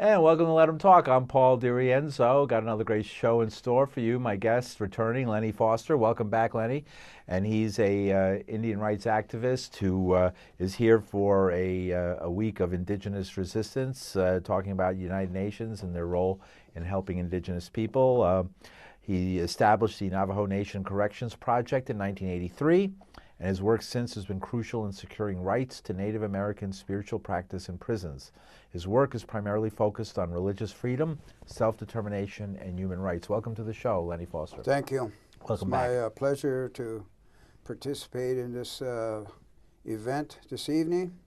And welcome to Let 'em Talk. I'm Paul DiRienzo. Got another great show in store for you. My guest returning, Lenny Foster. Welcome back, Lenny. And he's a Indian rights activist who is here for a week of Indigenous Resistance, talking about United Nations and their role in helping Indigenous people. He established the Navajo Nation Corrections Project in 1983. And his work since has been crucial in securing rights to Native American spiritual practice in prisons. His work is primarily focused on religious freedom, self-determination, and human rights. Welcome to the show, Lenny Foster. Thank you. Welcome back. It's my pleasure to participate in this event this evening.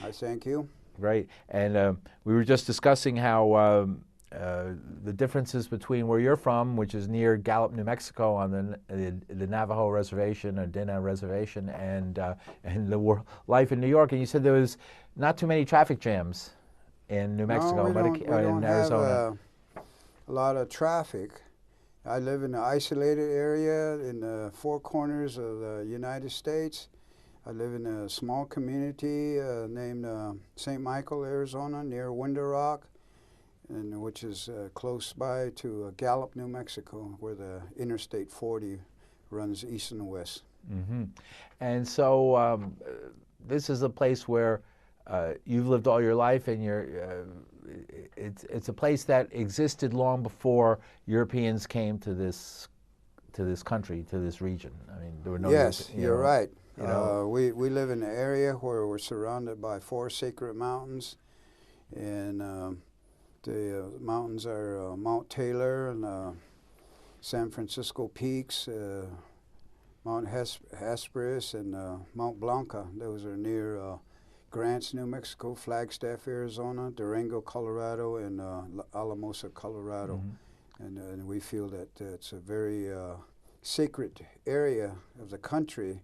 I thank you. Great. And we were just discussing how the differences between where you're from, which is near Gallup, New Mexico, on the Navajo Reservation, or Dina Reservation, and the life in New York. And you said there was not too many traffic jams in New Mexico, we but don't in Arizona. Have a lot of traffic. I live in an isolated area in the four corners of the United States. I live in a small community named St. Michael, Arizona, near Window Rock, and which is close by to Gallup, New Mexico, where the Interstate 40 runs east and west. And so this is a place where you've lived all your life, and it's a place that existed long before Europeans came to this country, to this region. I mean, there were no. Yes, you're right. You know, we live in an area where we're surrounded by four sacred mountains, and the mountains are Mount Taylor and San Francisco Peaks, Mount Hesperus, and Mount Blanca. Those are near Grants, New Mexico, Flagstaff, Arizona, Durango, Colorado, and Alamosa, Colorado. And we feel that it's a very sacred area of the country,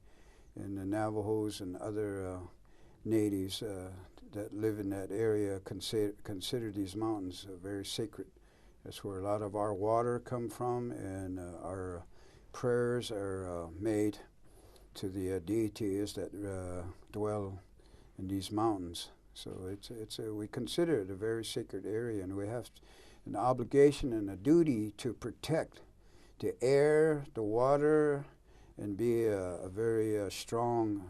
and the Navajos and other natives that live in that area consider these mountains very sacred. That's where a lot of our water come from, and our prayers are made to the deities that dwell in these mountains. So we consider it a very sacred area, and we have an obligation and a duty to protect the air, the water, and be a very strong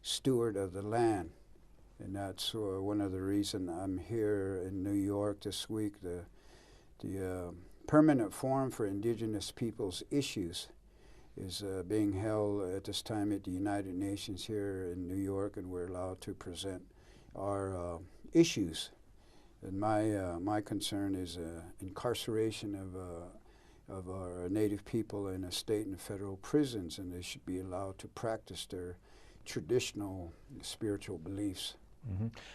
steward of the land. And that's one of the reasons I'm here in New York this week. The Permanent Forum for Indigenous Peoples Issues is being held at this time at the United Nations here in New York, and we're allowed to present our issues. And my concern is incarceration of our Native people in the state and federal prisons, and they should be allowed to practice their traditional spiritual beliefs.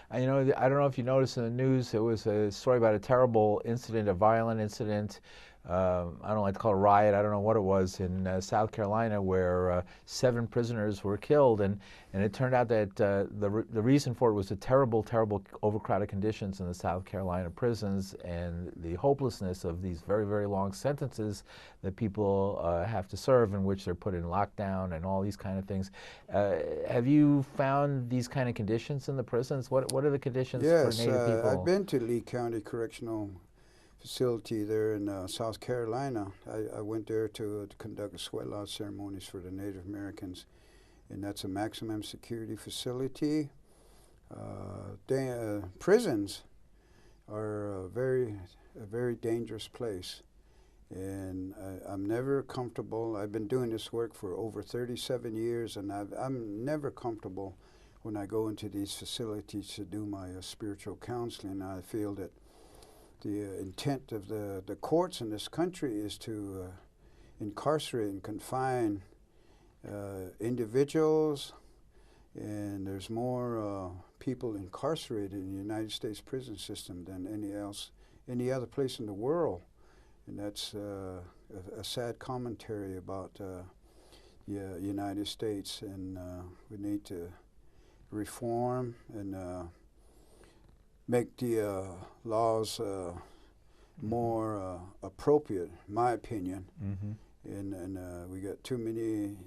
And, you know, I don't know if you noticed in the news, there was a story about a terrible incident, a violent incident. I don't like to call it a riot. I don't know what it was in South Carolina, where 7 prisoners were killed, and it turned out that the reason for it was the terrible overcrowded conditions in the South Carolina prisons and the hopelessness of these very, very long sentences that people have to serve, in which they're put in lockdown and all these kind of things. Have you found these kind of conditions in the prisons? What are the conditions for Native people? I've been to Lee County Correctional Facility there in South Carolina. I went there to conduct a sweat lodge ceremonies for the Native Americans, and that's a maximum security facility. Prisons are a very dangerous place, and I'm never comfortable. I've been doing this work for over 37 years, and I'm never comfortable when I go into these facilities to do my spiritual counseling. I feel that the intent of the courts in this country is to incarcerate and confine individuals, and there's more people incarcerated in the United States prison system than any other place in the world. And that's a sad commentary about the United States, and we need to reform and make the laws more appropriate, in my opinion. And we got too many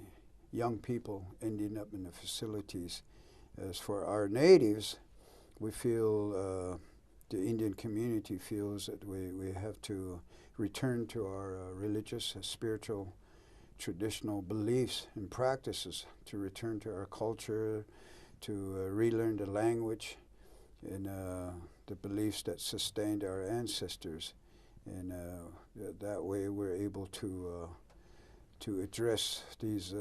young people ending up in the facilities. As for our natives, we feel the Indian community feels that we have to return to our religious, spiritual, traditional beliefs and practices, to return to our culture, to relearn the language and the beliefs that sustained our ancestors. And that way we're able to address these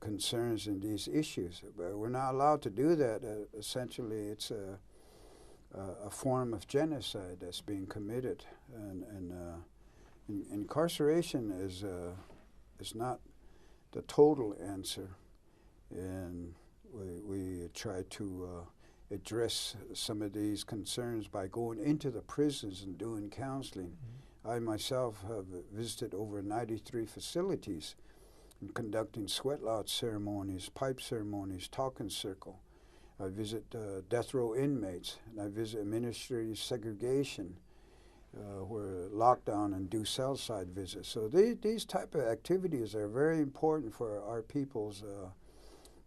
concerns and these issues. But we're not allowed to do that. Essentially, it's a form of genocide that's being committed. And incarceration is not the total answer. And we try to address some of these concerns by going into the prisons and doing counseling. Mm-hmm. I myself have visited over 93 facilities and conducting sweat lodge ceremonies, pipe ceremonies, talking circle. I visit death row inmates, and I visit administrative segregation, where lockdown and do cell side visits. So these type of activities are very important for our people's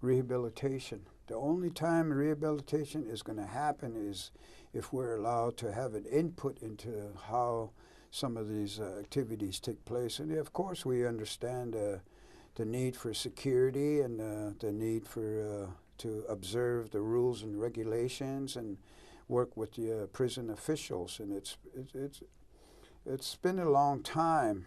rehabilitation. The only time rehabilitation is going to happen is if we're allowed to have an input into how some of these activities take place. And of course, we understand the need for security and the need for to observe the rules and regulations and work with the prison officials. And it's been a long time.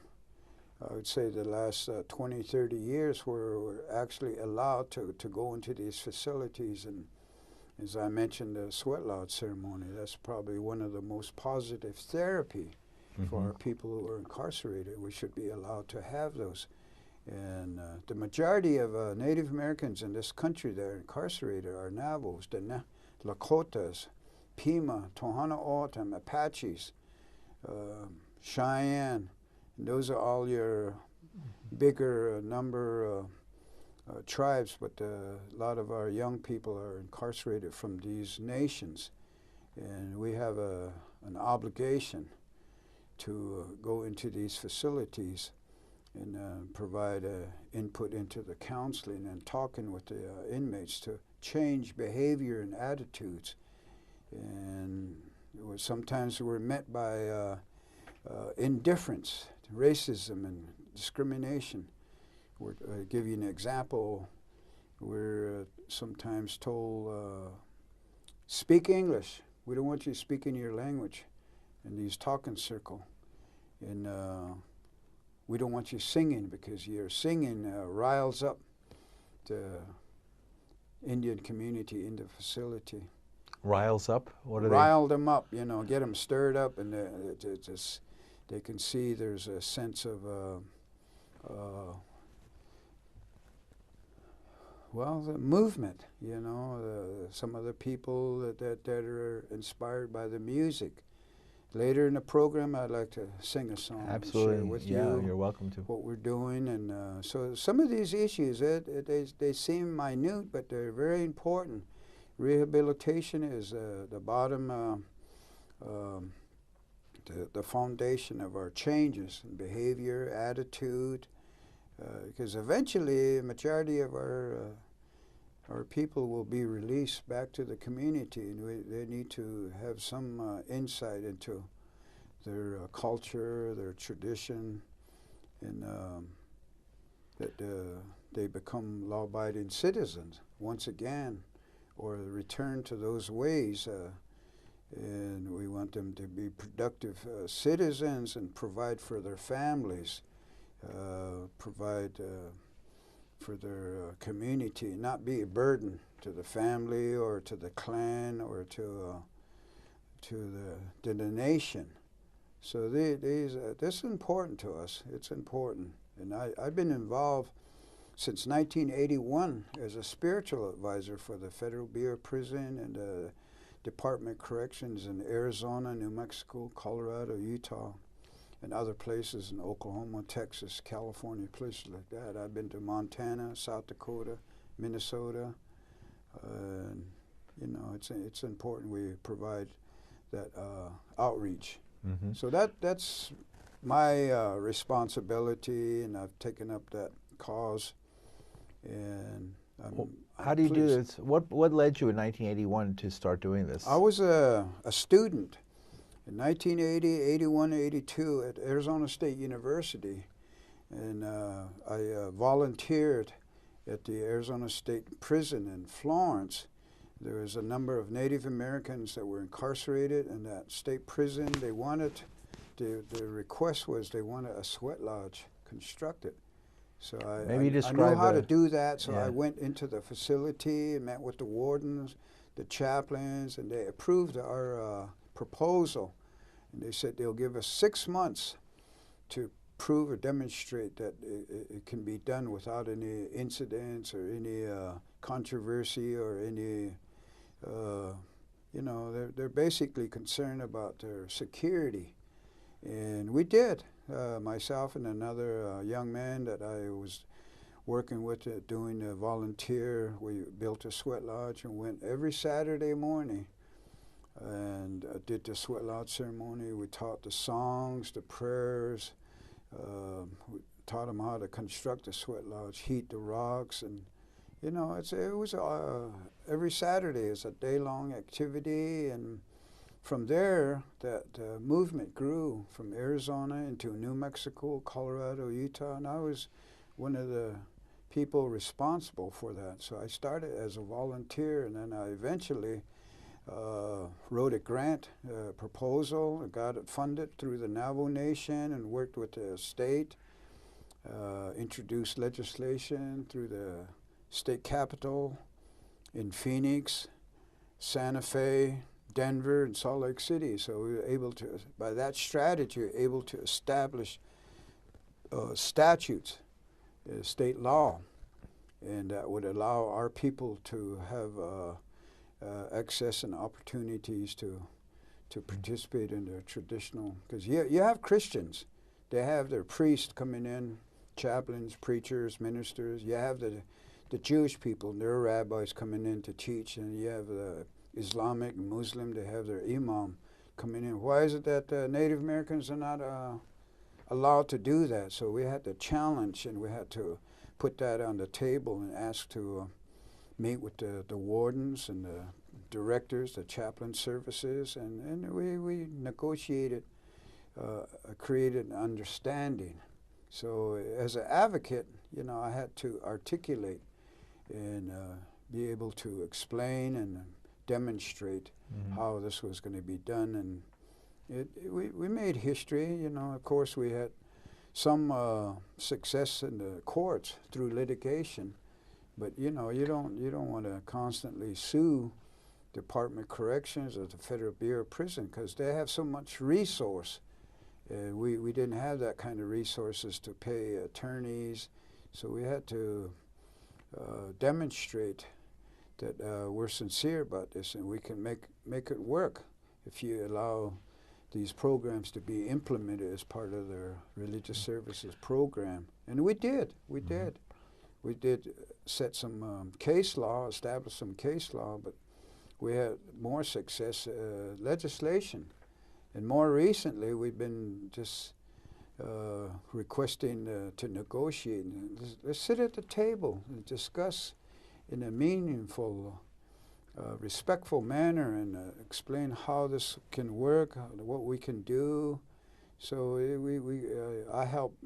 I would say the last 20, 30 years where we're actually allowed to go into these facilities. And as I mentioned, the sweat lodge ceremony, that's probably one of the most positive therapy for our people who are incarcerated. We should be allowed to have those. And the majority of Native Americans in this country that are incarcerated are Navajos, the Lakotas, Pima, Tohono O'odham, Apaches, Cheyenne. And those are all your bigger number tribes, but a lot of our young people are incarcerated from these nations. And we have an obligation to go into these facilities and provide input into the counseling and talking with the inmates to change behavior and attitudes. And sometimes we're met by indifference, racism, and discrimination. I'll give you an example. We're sometimes told, speak English. We don't want you speaking your language in these talking circle. And we don't want you singing because your singing riles up the Indian community in the facility. Riles up? What are Rile them up, you know, get them stirred up, and they can see there's a sense of, well, the movement, you know, some of the people that are inspired by the music. Later in the program, I'd like to sing a song. Absolutely. And share with yeah, you you're welcome to. what we're doing. And so some of these issues, they seem minute, but they're very important. Rehabilitation is the bottom, the foundation of our changes in behavior, attitude, because eventually a majority of our people will be released back to the community, and they need to have some insight into their culture, their tradition, and that they become law-abiding citizens once again, or return to those ways. And we want them to be productive citizens and provide for their families, provide for their community, not be a burden to the family or to the clan or to the nation. So this is important to us. It's important. And I've been involved since 1981 as a spiritual advisor for the Federal Bureau of Prison and the Department of Corrections in Arizona, New Mexico, Colorado, Utah, and other places in Oklahoma, Texas, California, places like that. I've been to Montana, South Dakota, Minnesota. You know, it's important we provide that outreach. Mm-hmm. So that's my responsibility, and I've taken up that cause. And How do you do this? What led you in 1981 to start doing this? I was a student in 1980, 81, 82 at Arizona State University, and I volunteered at the Arizona State Prison in Florence. There was a number of Native Americans that were incarcerated in that state prison. They wanted, the request was they wanted a sweat lodge constructed. So I knew how to do that, so I went into the facility and met with the wardens, the chaplains, and they approved our proposal. And they said they'll give us 6 months to prove or demonstrate that it can be done without any incidents or any controversy or any, you know, they're basically concerned about their security. And we did. Myself and another young man that I was working with doing a volunteer, we built a sweat lodge and went every Saturday morning and did the sweat lodge ceremony. We taught the songs, the prayers, we taught them how to construct a sweat lodge, heat the rocks, and you know, it was every Saturday is a day-long activity. And from there, that movement grew from Arizona into New Mexico, Colorado, Utah, and I was one of the people responsible for that. So I started as a volunteer, and then I eventually wrote a grant proposal, got it funded through the Navajo Nation, and worked with the state, introduced legislation through the state capitol in Phoenix, Santa Fe, Denver, and Salt Lake City. So we were able to, by that strategy, we were able to establish statutes, state law, and that would allow our people to have access and opportunities to participate in the traditional, because you have Christians, they have their priests coming in, chaplains, preachers, ministers. You have the Jewish people, their rabbis coming in to teach, and you have the Islamic and Muslim, they have their imam coming in. Why is it that Native Americans are not allowed to do that? So we had to challenge, and we had to put that on the table and ask to meet with the wardens and the directors, the chaplain services, and we negotiated, created an understanding. So as an advocate, you know, I had to articulate and be able to explain and demonstrate how this was going to be done. And we made history, you know. Of course, we had some success in the courts through litigation, but you know, you don't want to constantly sue Department of Corrections or the Federal Bureau of Prison, because they have so much resource. We didn't have that kind of resources to pay attorneys, so we had to demonstrate that we're sincere about this, and we can make it work if you allow these programs to be implemented as part of their religious services program. And we did. We did set some case law, establish some case law, but we had more success legislation. And more recently, we've been just requesting to negotiate. Let's sit at the table and discuss in a meaningful, respectful manner, and explain how this can work, what we can do. So I helped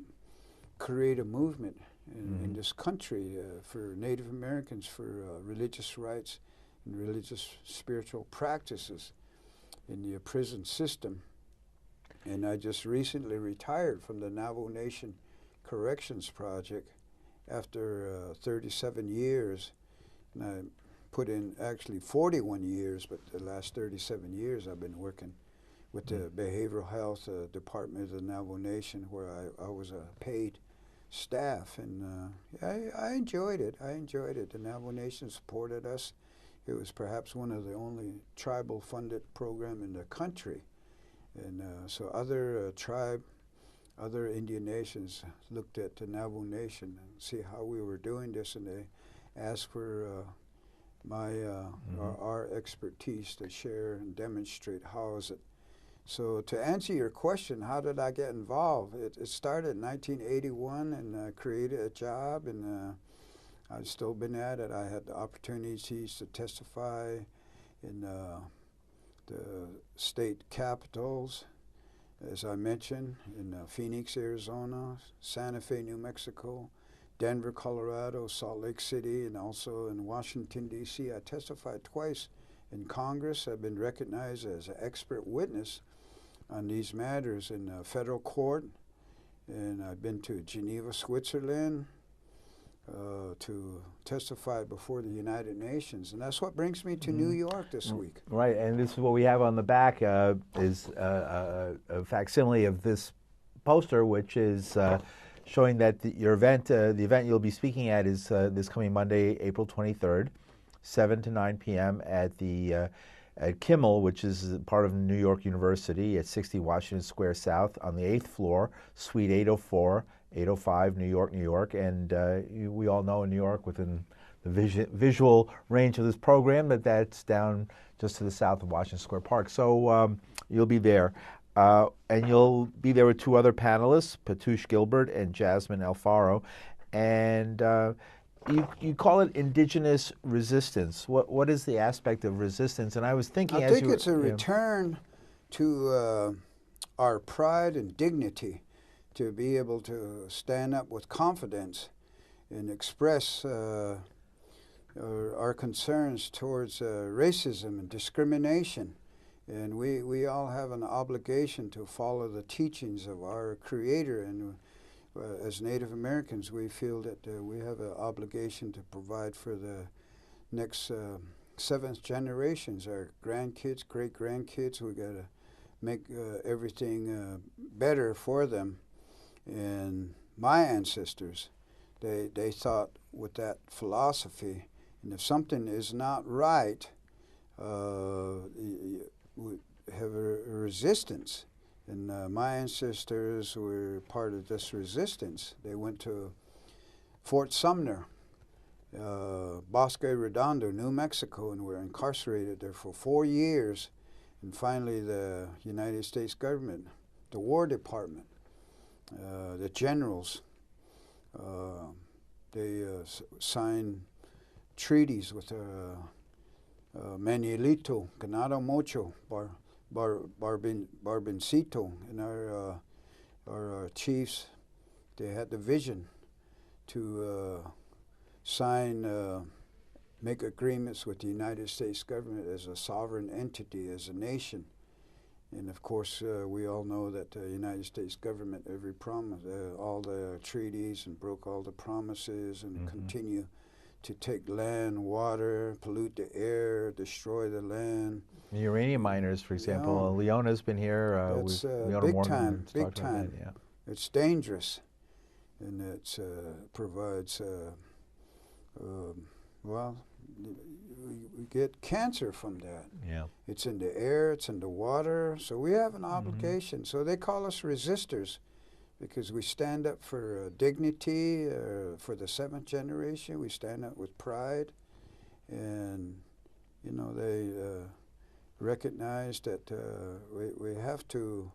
create a movement in this country for Native Americans, for religious rights and religious spiritual practices in the prison system. And I just recently retired from the Navajo Nation Corrections Project after 37 years. And I put in actually 41 years, but the last 37 years I've been working with the Behavioral Health Department of the Navajo Nation, where I was a paid staff. And I enjoyed it. I enjoyed it. The Navajo Nation supported us. It was perhaps one of the only tribal-funded program in the country. And so other other Indian nations looked at the Navajo Nation and see how we were doing this, and they asked for our expertise to share and demonstrate how is it. So to answer your question, how did I get involved? It started in 1981, and I created a job, and I've still been at it. I had the opportunities to testify in the state capitals, as I mentioned, in Phoenix, Arizona, Santa Fe, New Mexico, Denver, Colorado, Salt Lake City, and also in Washington, D.C. I testified twice in Congress. I've been recognized as an expert witness on these matters in federal court, and I've been to Geneva, Switzerland, to testify before the United Nations, and that's what brings me to New York this week. Right, and this is what we have on the back is a facsimile of this poster, which is showing that your event, the event you'll be speaking at, is this coming Monday, April 23rd, 7 to 9 p.m. at the at Kimmel, which is part of New York University at 60 Washington Square South on the 8th floor, Suite 804. 805 New York, New York, and we all know in New York, within the visual range of this program, that's down just to the south of Washington Square Park. So you'll be there, and you'll be there with two other panelists, Patush Gilbert and Jasmine Alfaro, and you call it Indigenous Resistance. What is the aspect of resistance? And I was thinking, I think it's a return to our pride and dignity, to be able to stand up with confidence and express our concerns towards racism and discrimination. And we all have an obligation to follow the teachings of our Creator. And as Native Americans, we feel that we have an obligation to provide for the next seventh generations, our grandkids, great-grandkids. We got to make everything better for them. And my ancestors, they thought with that philosophy, and if something is not right, we have a resistance. And my ancestors were part of this resistance. They went to Fort Sumner, Bosque Redondo, New Mexico, and were incarcerated there for 4 years. And finally, the United States government, the War Department, the generals, they signed treaties with Manuelito, Ganado Mocho, Barbencito, and our chiefs. They had the vision to make agreements with the United States government as a sovereign entity, as a nation. And of course, we all know that the United States government, every promise, all the treaties, and broke all the promises, and continue to take land, water, pollute the air, destroy the land. The uranium miners, for example, Leona's been here. That's Leona big Morgan time, big talked about time. that, yeah. It's dangerous, and it provides, well, we get cancer from that. Yeah. It's in the air, it's in the water, so we have an obligation. So they call us resistors, because we stand up for dignity, for the seventh generation. We stand up with pride, and you know, they recognize that we have to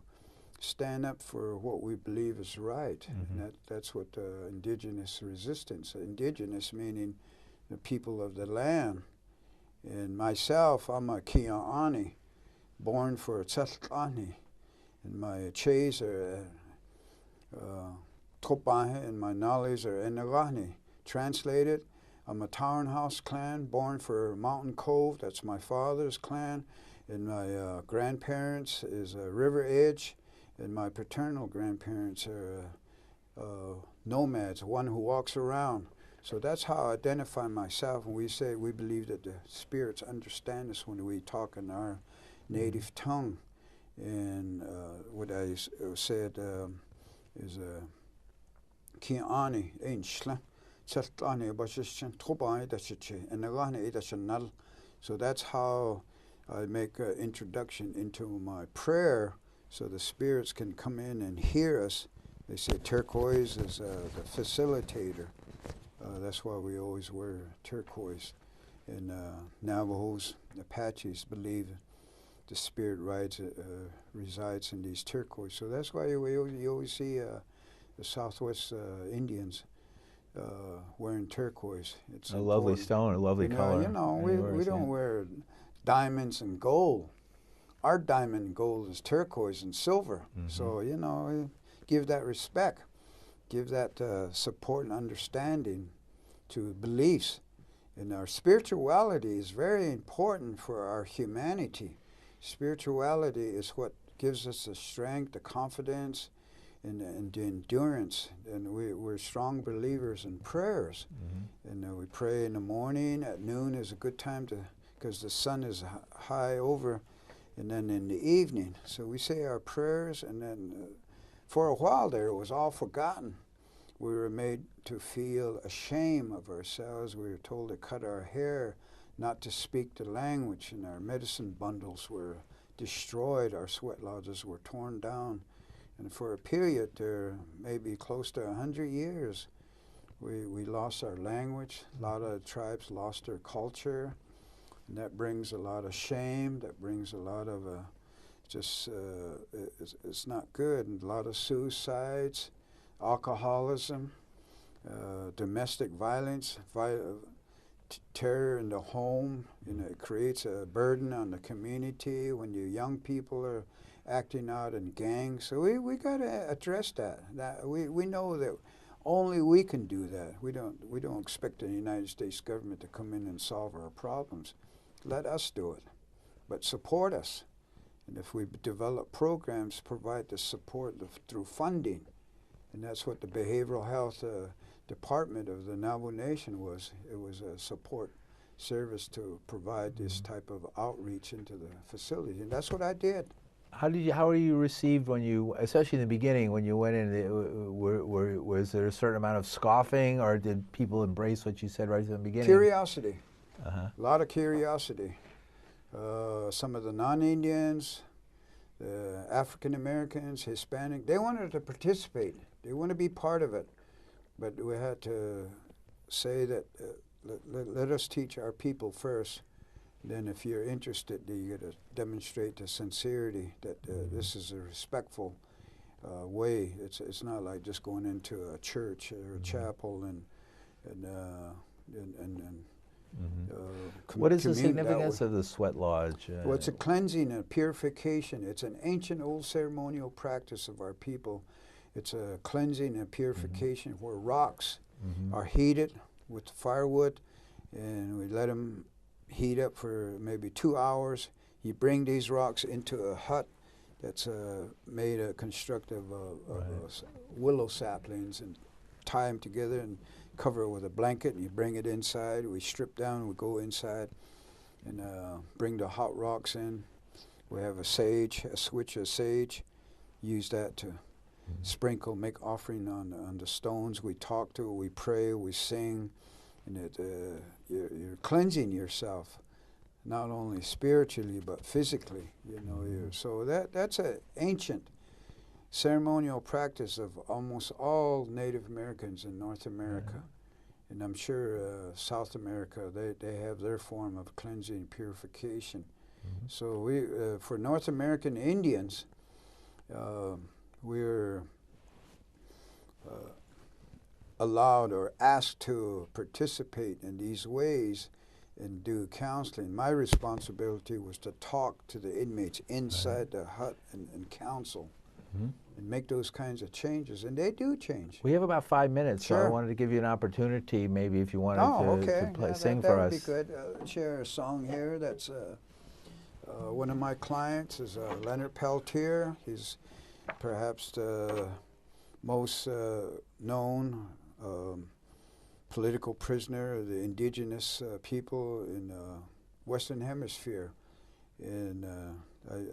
stand up for what we believe is right. And that's what indigenous resistance, indigenous meaning the people of the land. And myself, I'm a Kia'ani, born for Tzeltlani, and my Chase are Topahe, and my Nalles are Enagani. Translated, I'm a Townhouse clan, born for Mountain Cove, that's my father's clan, and my grandparents is River Edge, and my paternal grandparents are nomads, one who walks around. So that's how I identify myself, and we say we believe that the spirits understand us when we talk in our native tongue. And what I said is Ki'ani, ein shla, Tzeltlani, Bashashan, Tobai, Dashache, and Nagani, Edashanal. So that's how I make an introduction into my prayer, so the spirits can come in and hear us. They say turquoise is the facilitator. That's why we always wear turquoise. And Navajos, Apaches believe the spirit resides in these turquoise. So that's why you always see the Southwest Indians, wearing turquoise. It's a lovely stone, a lovely color. We don't wear diamonds and gold. Our diamond and gold is turquoise and silver. Mm-hmm. So, give that respect, give that support and understanding to beliefs. And our spirituality is very important for our humanity. Spirituality is what gives us the strength, the confidence, and the endurance. And we're strong believers in prayers. Mm-hmm. And we pray in the morning. At noon is a good time because the sun is high over. And then in the evening. So we say our prayers, and then for a while there it was all forgotten. We were made to feel ashamed of ourselves. We were told to cut our hair, not to speak the language, and our medicine bundles were destroyed. Our sweat lodges were torn down. And for a period there, maybe close to 100 years, we lost our language. A lot of tribes lost their culture. And that brings a lot of shame. That brings a lot of it's not good. And a lot of suicides, alcoholism, domestic violence, terror in the home. It creates a burden on the community when your young people are acting out in gangs. So we got to address that. We know that only we can do that. We don't expect the United States government to come in and solve our problems. Let us do it, but support us. And if we develop programs, provide the support through funding. And that's what the Behavioral Health Department of the Navajo Nation was. It was a support service to provide this type of outreach into the facility. And that's what I did. How were you received when you, especially in the beginning, when you went in? Was there a certain amount of scoffing, or did people embrace what you said right from the beginning? Curiosity. A lot of curiosity. Some of the non-Indians, the African Americans, Hispanic, they wanted to participate. They want to be part of it. But we had to say that let us teach our people first. Then if you're interested, you got to demonstrate the sincerity that this is a respectful way. It's not like just going into a church or a chapel and what is the significance of the sweat lodge? Well, it's a cleansing and purification. It's an ancient old ceremonial practice of our people. It's a cleansing and purification where rocks are heated with firewood, and we let them heat up for maybe 2 hours. You bring these rocks into a hut that's constructed of willow saplings, and tie them together and cover it with a blanket, and you bring it inside. We strip down, we go inside and bring the hot rocks in. We have a switch of sage, use that to sprinkle, make offering on the stones. We talk to it, we pray, we sing, and you're cleansing yourself, not only spiritually but physically. So that's an ancient ceremonial practice of almost all Native Americans in North America. And I'm sure South America, they have their form of cleansing, purification. So we, for North American Indians, we're allowed or asked to participate in these ways and do counseling. My responsibility was to talk to the inmates inside the hut and counsel. And make those kinds of changes, and they do change. We have about 5 minutes, so I wanted to give you an opportunity, maybe if you wanted to sing for us. That would be good. Share a song here. That's one of my clients is Leonard Peltier. He's perhaps the most known political prisoner of the indigenous people in the Western Hemisphere. And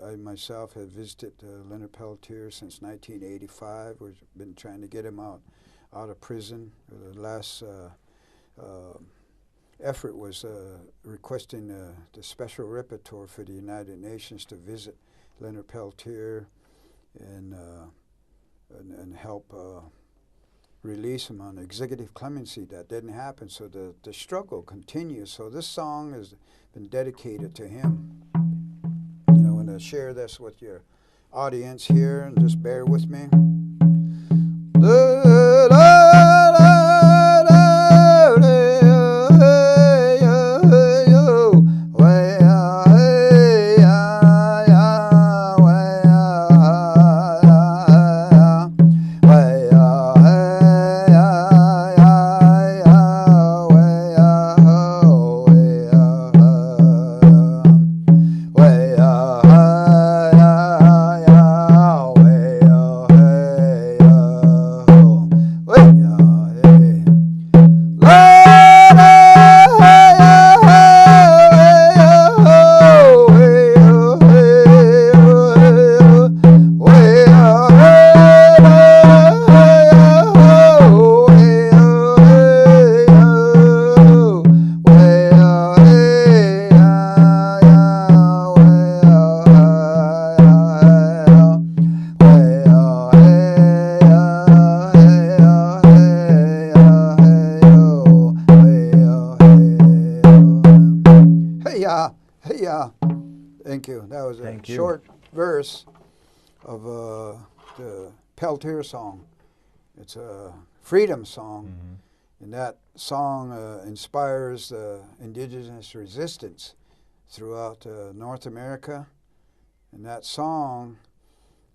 I myself have visited Leonard Peltier since 1985. We've been trying to get him out of prison. The last effort was requesting the special rapporteur for the United Nations to visit Leonard Peltier and help release him on executive clemency. That didn't happen, so the struggle continues. So this song has been dedicated to him. I'm going to share this with your audience here, and just bear with me. Da, da, da, da. Thank you. short verse of the Peltier song. It's a freedom song, and that song inspires indigenous resistance throughout North America. And that song,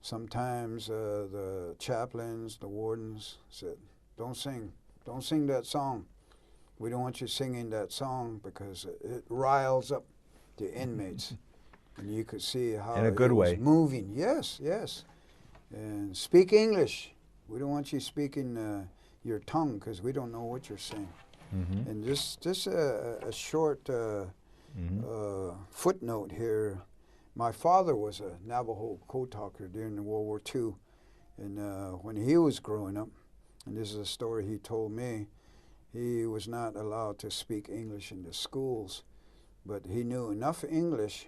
sometimes the chaplains, the wardens said, don't sing that song. We don't want you singing that song because it riles up the inmates. And you could see how in a good it was way. moving. Yes, yes. And speak English. We don't want you speaking your tongue because we don't know what you're saying. And just a short footnote here. My father was a Navajo code talker during the World War II. And when he was growing up, and this is a story he told me, he was not allowed to speak English in the schools, but he knew enough English.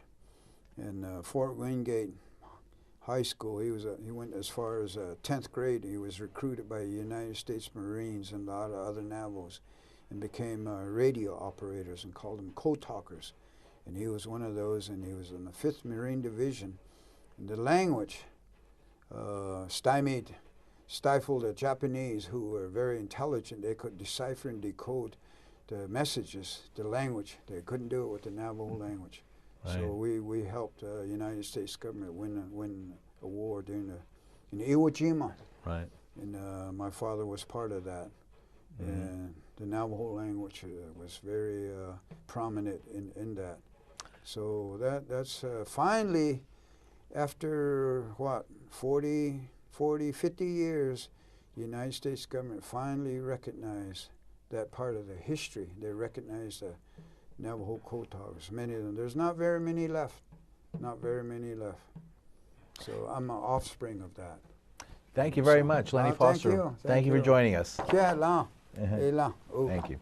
In Fort Wingate High School, he went as far as 10th grade. He was recruited by the United States Marines and a lot of other Navajos and became radio operators and called them code talkers. And he was one of those, and he was in the 5th Marine Division. And the language stifled the Japanese, who were very intelligent. They could decipher and decode the messages, the language. They couldn't do it with the Navajo language. Right. So we helped the United States government win a war in Iwo Jima. Right. And my father was part of that. And the Navajo language was very prominent in that. So that's finally, after what, 50 years, the United States government finally recognized that part of the history. They recognized the Navajo code talkers, many of them. There's not very many left, not very many left. So I'm an offspring of that. Thank you very much, Lenny Foster. Thank you. Thank you for joining us. Thank you.